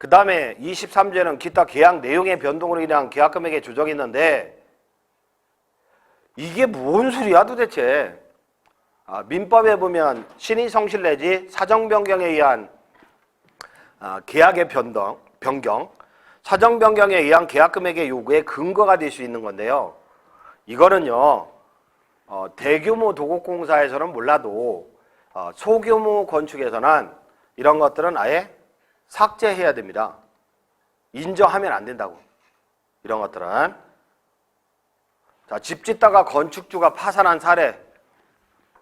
그 다음에 23조에는 기타 계약 내용의 변동으로 인한 계약금액의 조정이 있는데 이게 뭔 소리야 도대체. 민법에 보면 신의성실 내지 사정변경에 의한 계약의 변경, 사정변경에 의한 계약금액의 요구에 근거가 될 수 있는 건데요. 이거는요, 대규모 도곡공사에서는 몰라도 소규모 건축에서는 이런 것들은 아예 삭제해야 됩니다. 인정하면 안 된다고. 이런 것들은. 자, 집 짓다가 건축주가 파산한 사례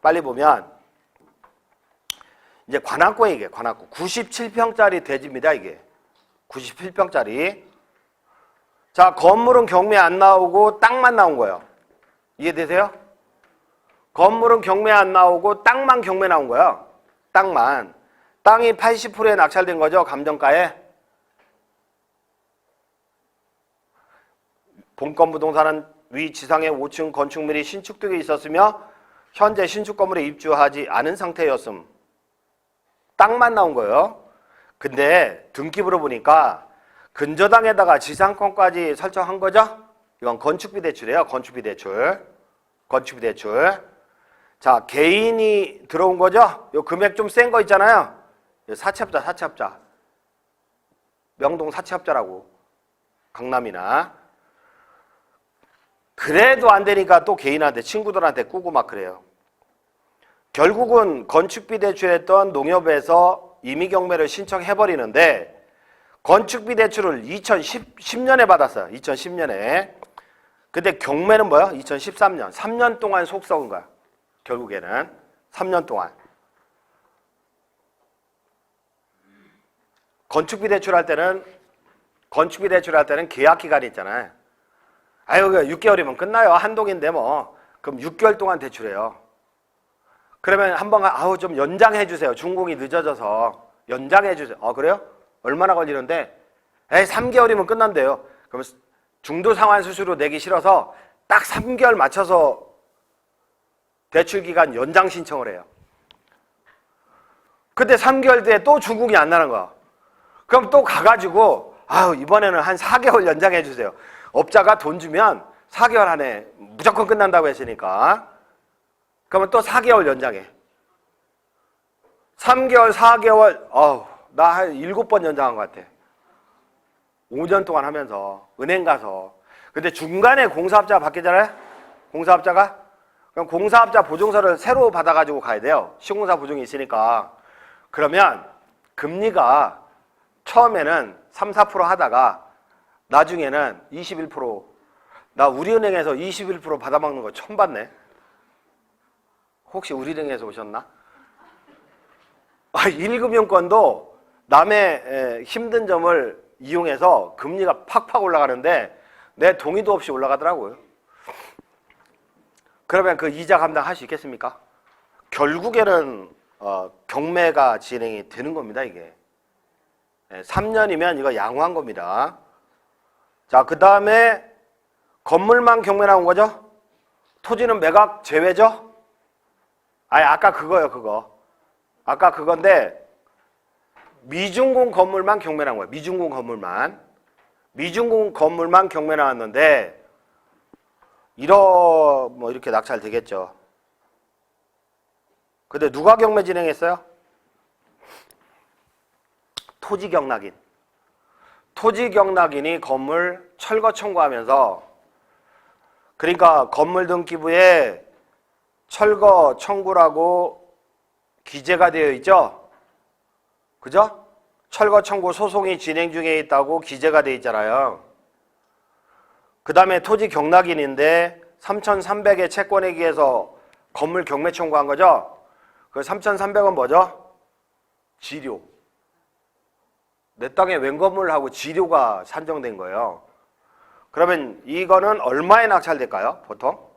빨리 보면 이제 관악구에 이게 관악구 97평짜리 대지입니다. 이게 97평짜리. 자, 건물은 경매 안 나오고 땅만 나온 거예요. 이해되세요? 건물은 경매 안 나오고 땅만 경매 나온 거야. 땅만. 땅이 80%에 낙찰된 거죠. 감정가에. 본건부동산은 위 지상에 5층 건축물이 신축되어 있었으며 현재 신축 건물에 입주하지 않은 상태였음. 땅만 나온 거예요. 근데 등기부로 보니까 근저당에다가 지상권까지 설정한 거죠. 이건 건축비 대출이에요. 건축비 대출. 건축비 대출. 자, 개인이 들어온 거죠. 요 금액 좀 센 거 있잖아요. 사채업자, 사채업자. 명동 사채업자라고. 강남이나. 그래도 안 되니까 또 개인한테, 친구들한테 꾸고 막 그래요. 결국은 건축비 대출했던 농협에서 임의경매를 신청해버리는데 건축비 대출을 2010년에 받았어요. 2010년에. 근데 경매는 뭐야? 2013년. 3년 동안 속 썩은 거야. 결국에는. 3년 동안. 건축비 대출할 때는 계약기간이 있잖아요. 아유, 6개월이면 끝나요. 한동인데 뭐. 그럼 6개월 동안 대출해요. 그러면 한번 좀 연장해 주세요. 준공이 늦어져서 연장해 주세요. 그래요? 얼마나 걸리는데? 3개월이면 끝난대요. 그럼 중도 상환 수수료 내기 싫어서 딱 3개월 맞춰서 대출 기간 연장 신청을 해요. 근데 3개월 뒤에 또 준공이 안 나는 거야. 그럼 또 가가지고 이번에는 한 4개월 연장해 주세요. 업자가 돈 주면 4개월 안에 무조건 끝난다고 했으니까. 그러면 또 4개월 연장해. 3개월, 4개월, 나 한 7번 연장한 것 같아. 5년 동안 하면서, 은행 가서. 근데 중간에 공사업자가 바뀌잖아요? 공사업자가? 그럼 공사업자 보증서를 새로 받아가지고 가야 돼요. 시공사 보증이 있으니까. 그러면 금리가 처음에는 3, 4% 하다가 나중에는 21%. 나 우리은행에서 21% 받아먹는 거 처음 봤네. 혹시 우리은행에서 오셨나? 1금융권도 남의 힘든 점을 이용해서 금리가 팍팍 올라가는데 내 동의도 없이 올라가더라고요. 그러면 그 이자 감당할 수 있겠습니까? 결국에는 경매가 진행이 되는 겁니다. 이게 3년이면 이거 양호한 겁니다. 자, 그 다음에 건물만 경매 나온 거죠? 토지는 매각 제외죠? 아까 그거요, 그거. 아까 그건데 미준공 건물만 경매 나온 거예요. 미준공 건물만. 미준공 건물만 경매 나왔는데 이렇게 낙찰 되겠죠. 근데 누가 경매 진행했어요? 토지경락인. 토지경락인이 건물 철거 청구하면서 그러니까 건물 등기부에 철거 청구라고 기재가 되어 있죠? 그죠? 철거 청구 소송이 진행 중에 있다고 기재가 되어 있잖아요. 그 다음에 토지 경락인인데 3,300의 채권에 기해서 건물 경매 청구한 거죠? 그 3,300은 뭐죠? 지료. 내 땅에 웬 건물하고 지료가 산정된 거예요. 그러면 이거는 얼마에 낙찰될까요? 보통?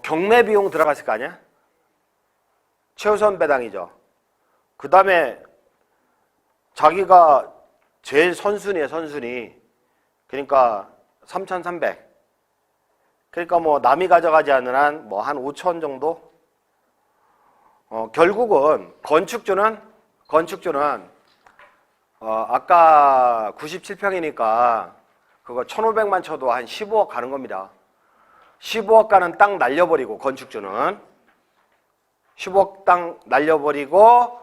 경매 비용 들어갔을 거 아니야? 최우선 배당이죠. 그 다음에 자기가 제일 선순위에 선순위. 그러니까 3,300. 그러니까 뭐 남이 가져가지 않는 한 뭐 한 5천 정도? 결국은 건축주는 아까 97평이니까 그거 1,500만 쳐도 한 15억 가는 겁니다. 15억 가는 땅 날려버리고 건축주는 15억 땅 날려버리고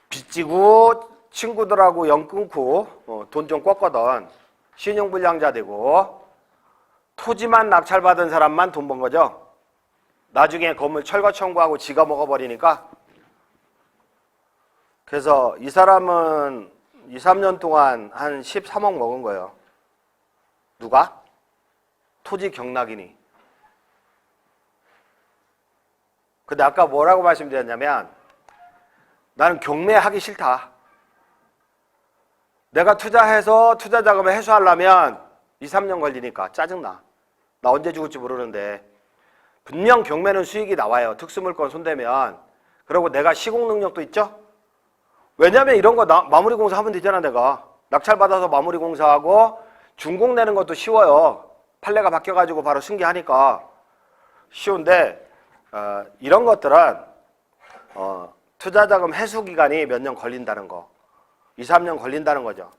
빚지고 친구들하고 연 끊고 돈 좀 꿨거든 신용불량자 되고 토지만 낙찰받은 사람만 돈 번 거죠. 나중에 건물 철거 청구하고 지가 먹어버리니까. 그래서 이 사람은 2, 3년 동안 한 13억 먹은 거예요. 누가? 토지 경락이니. 근데 아까 뭐라고 말씀드렸냐면 나는 경매하기 싫다. 내가 투자해서 투자 자금을 회수하려면 2, 3년 걸리니까 짜증나. 나 언제 죽을지 모르는데 분명 경매는 수익이 나와요. 특수물건 손대면. 그리고 내가 시공 능력도 있죠? 왜냐면 이런 거 마무리 공사 하면 되잖아. 내가 낙찰받아서 마무리 공사하고 준공 내는 것도 쉬워요. 판례가 바뀌어가지고 바로 승계하니까 쉬운데 이런 것들은 투자자금 회수 기간이 몇 년 걸린다는 거. 2, 3년 걸린다는 거죠.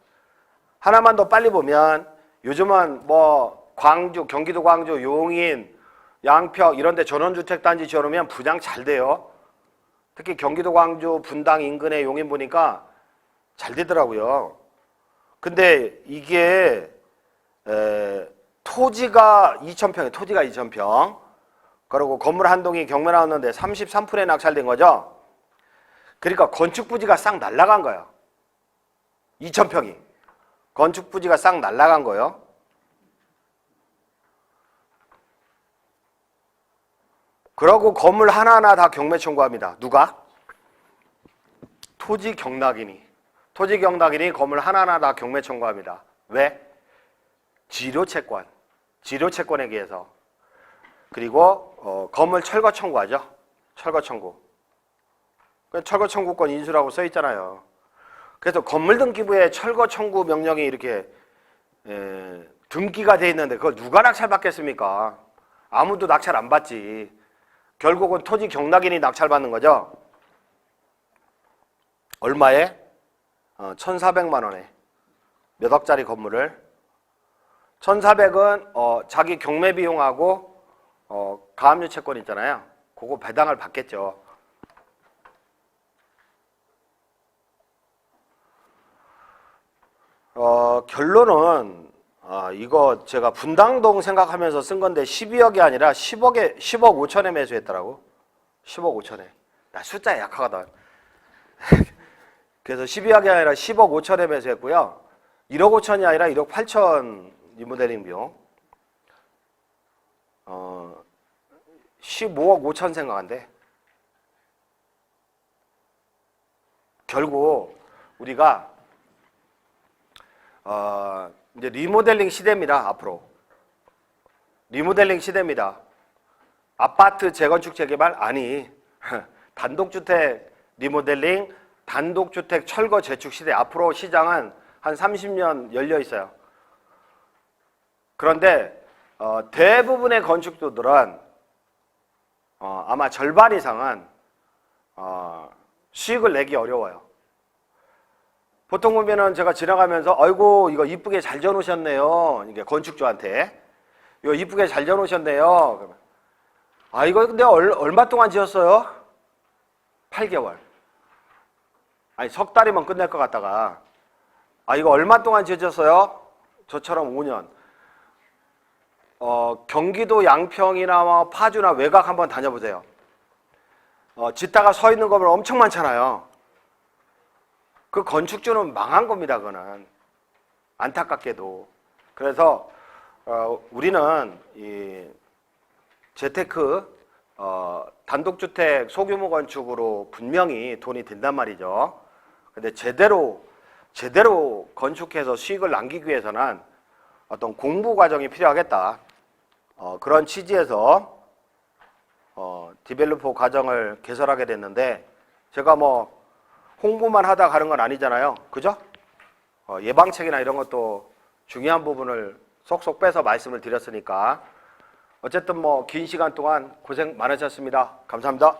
하나만 더 빨리 보면 요즘은 뭐 광주, 경기도 광주, 용인, 양평 이런 데 전원주택단지 지어놓으면 분양 잘 돼요. 특히 경기도 광주 분당 인근의 용인 보니까 잘 되더라고요. 근데 이게 토지가 2,000평이에요. 토지가 2,000평. 그리고 건물 한 동이 경매 나왔는데 33%에 낙찰된 거죠. 그러니까 건축 부지가 싹 날아간 거예요. 2,000평이. 건축 부지가 싹 날아간 거예요. 그러고 건물 하나하나 다 경매 청구합니다. 누가? 토지 경락인이. 토지 경락인이 건물 하나하나 다 경매 청구합니다. 왜? 지료채권. 지료채권에 의해서. 그리고 건물 철거 청구하죠. 철거 청구. 철거 청구권 인수라고 써 있잖아요. 그래서 건물 등기부에 철거 청구 명령이 이렇게 등기가 돼 있는데 그걸 누가 낙찰받겠습니까? 아무도 낙찰 안 받지. 결국은 토지 경락인이 낙찰받는 거죠. 얼마에? 1,400만 원에 몇 억짜리 건물을 1,400은 자기 경매 비용하고 가압류 채권 있잖아요. 그거 배당을 받겠죠. 결론은 이거 제가 분당동 생각하면서 쓴 건데 12억이 아니라 10억 5천에 매수했더라고. 10억 5천에. 나 숫자에 약하거든. 그래서 12억이 아니라 10억 5천에 매수했고요. 1억 5천이 아니라 1억 8천 리모델링 비용. 15억 5천 생각한대. 결국 우리가 이제 리모델링 시대입니다. 앞으로 리모델링 시대입니다. 아파트 재건축 재개발 아니 단독주택 리모델링, 단독주택 철거 재축 시대. 앞으로 시장은 한 30년 열려 있어요. 그런데 대부분의 건축주들은 아마 절반 이상은 수익을 내기 어려워요. 보통 보면은 제가 지나가면서 아이고 이거 이쁘게 잘 지어놓으셨네요. 이게 건축주한테 이거 이쁘게 잘 지어놓으셨네요. 그러면 아 이거 근데 얼마 동안 지었어요? 8개월. 아니 석 달이면 끝낼 것 같다가 아 이거 얼마 동안 지어졌어요? 저처럼 5년. 경기도 양평이나 파주나 외곽 한번 다녀보세요. 짓다가 서 있는 거 보면 엄청 많잖아요. 그 건축주는 망한 겁니다. 그거는 안타깝게도. 그래서 우리는 이 재테크 단독주택 소규모 건축으로 분명히 돈이 된단 말이죠. 근데 제대로 건축해서 수익을 남기기 위해서는 어떤 공부 과정이 필요하겠다. 그런 취지에서 디벨로퍼 과정을 개설하게 됐는데 제가 뭐 홍보만 하다 가는 건 아니잖아요. 그죠? 예방책이나 이런 것도 중요한 부분을 쏙쏙 빼서 말씀을 드렸으니까 어쨌든 뭐 긴 시간 동안 고생 많으셨습니다. 감사합니다.